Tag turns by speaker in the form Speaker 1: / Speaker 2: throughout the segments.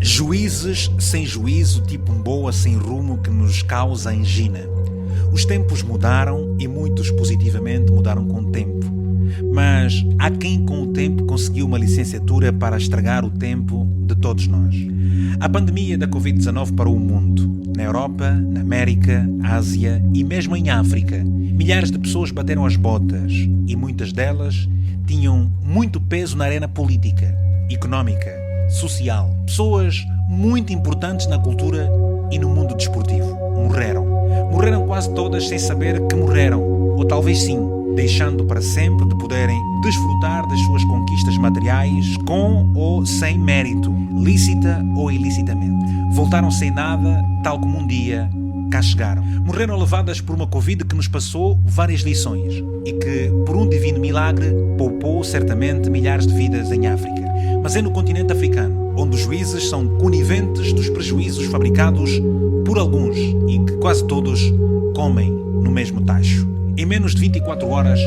Speaker 1: Juízes sem juízo, tipo um boa sem rumo que nos causa angina. Os tempos mudaram e muitos positivamente mudaram com o tempo. Mas há quem com o tempo conseguiu uma licenciatura para estragar o tempo de todos nós. A pandemia da Covid-19 parou o mundo. Na Europa, na América, Ásia e mesmo em África, milhares de pessoas bateram as botas e muitas delas tinham muito peso na arena política, económica, social. Pessoas muito importantes na cultura e no mundo desportivo. Morreram quase todas sem saber que morreram, ou talvez sim, deixando para sempre de poderem desfrutar das suas conquistas materiais com ou sem mérito, lícita ou ilicitamente. Voltaram sem nada, tal como um dia cá chegaram. Morreram levadas por uma Covid que nos passou várias lições e que, por um divino milagre, poupou certamente milhares de vidas em África. Mas é no continente africano, onde os juízes são coniventes dos prejuízos fabricados por alguns e que quase todos comem no mesmo tacho. Em menos de 24 horas,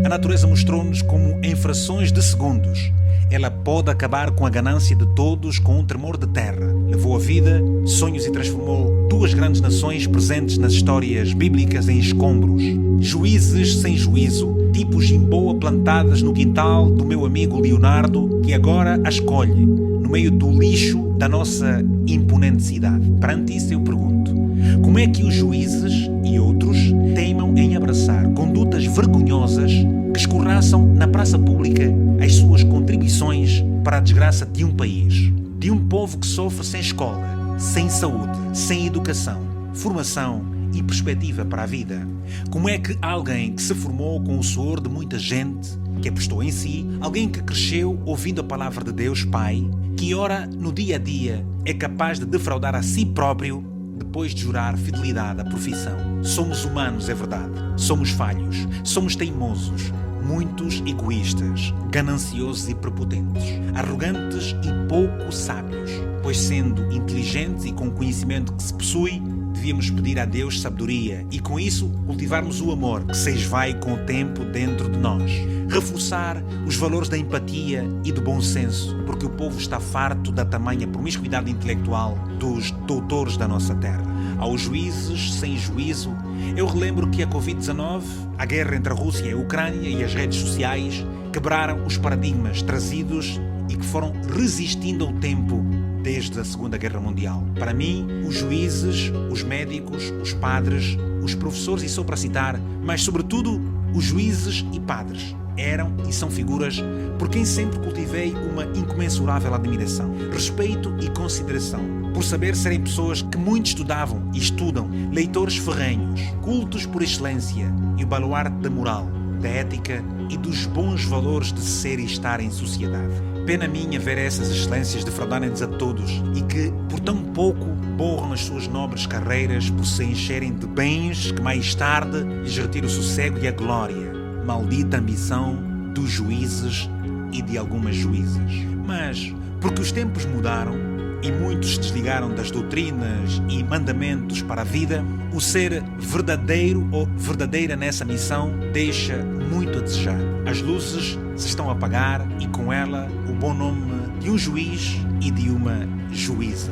Speaker 1: a natureza mostrou-nos como, em frações de segundos, ela pode acabar com a ganância de todos com um tremor de terra. Levou a vida, sonhos e transformou duas grandes nações presentes nas histórias bíblicas em escombros. Juízes sem juízo, tipo jimboa plantadas no quintal do meu amigo Leonardo, que agora as colhe no meio do lixo da nossa imponente cidade. Perante isso eu pergunto, como é que os juízes e outros teimam em abraçar condutas vergonhosas que escorraçam na praça pública as suas contribuições para a desgraça de um país, de um povo que sofre sem escola, sem saúde, sem educação, formação e perspectiva para a vida? Como é que alguém que se formou com o suor de muita gente, que apostou em si, alguém que cresceu ouvindo a palavra de Deus Pai, que ora no dia a dia é capaz de defraudar a si próprio depois de jurar fidelidade à profissão? Somos humanos, é verdade. Somos falhos, somos teimosos, muitos egoístas, gananciosos e prepotentes, arrogantes e pouco sábios, pois sendo inteligentes e com o conhecimento que se possui, devíamos pedir a Deus sabedoria e com isso cultivarmos o amor que se esvai com o tempo dentro de nós. Reforçar os valores da empatia e do bom senso, porque o povo está farto da tamanha promiscuidade intelectual dos doutores da nossa terra. Aos juízes sem juízo, eu relembro que a Covid-19, a guerra entre a Rússia e a Ucrânia e as redes sociais quebraram os paradigmas trazidos e que foram resistindo ao tempo desde a Segunda Guerra Mundial. Para mim, os juízes, os médicos, os padres, os professores, e só para citar, mas sobretudo os juízes e padres, eram e são figuras por quem sempre cultivei uma incomensurável admiração, respeito e consideração, por saber serem pessoas que muito estudavam e estudam, leitores ferrenhos, cultos por excelência e o baluarte da moral, da ética e dos bons valores de ser e estar em sociedade. Pena minha ver essas excelências defraudarem-nos a todos e que, por tão pouco, borram as suas nobres carreiras por se encherem de bens que mais tarde lhes retira o sossego e a glória. Maldita ambição dos juízes e de algumas juízas. Mas, porque os tempos mudaram e muitos se desligaram das doutrinas e mandamentos para a vida, o ser verdadeiro ou verdadeira nessa missão deixa muito a desejar. As luzes se estão a apagar e com ela o bom nome de um juiz e de uma juíza.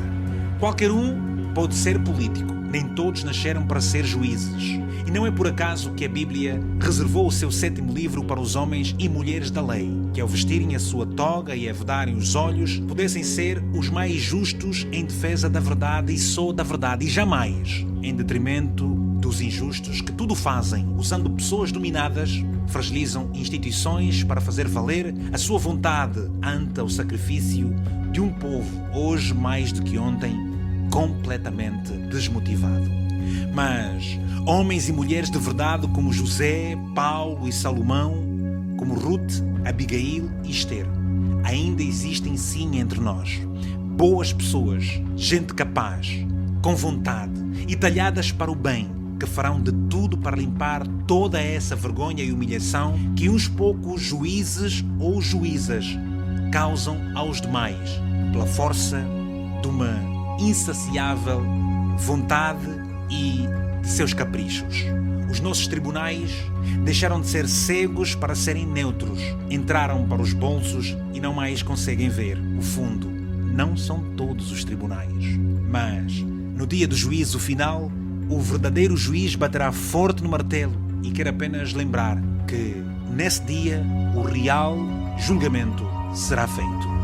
Speaker 1: Qualquer um pode ser político, nem todos nasceram para ser juízes. E não é por acaso que a Bíblia reservou o seu 7º livro para os homens e mulheres da lei, que ao vestirem a sua toga e a vedarem os olhos, pudessem ser os mais justos em defesa da verdade e só da verdade, e jamais em detrimento dos injustos que tudo fazem, usando pessoas dominadas, fragilizam instituições para fazer valer a sua vontade ante o sacrifício de um povo, hoje mais do que ontem, completamente desmotivado. Mas homens e mulheres de verdade como José, Paulo e Salomão, como Ruth, Abigail e Esther, ainda existem sim entre nós. Boas pessoas, gente capaz, com vontade e talhadas para o bem, que farão de tudo para limpar toda essa vergonha e humilhação que uns poucos juízes ou juízas causam aos demais, pela força de uma insaciável vontade e de seus caprichos. Os nossos tribunais deixaram de ser cegos para serem neutros, entraram para os bolsos e não mais conseguem ver o fundo não são todos os tribunais. Mas, no dia do juízo final, o verdadeiro juiz baterá forte no martelo e quer apenas lembrar que, nesse dia, o real julgamento será feito.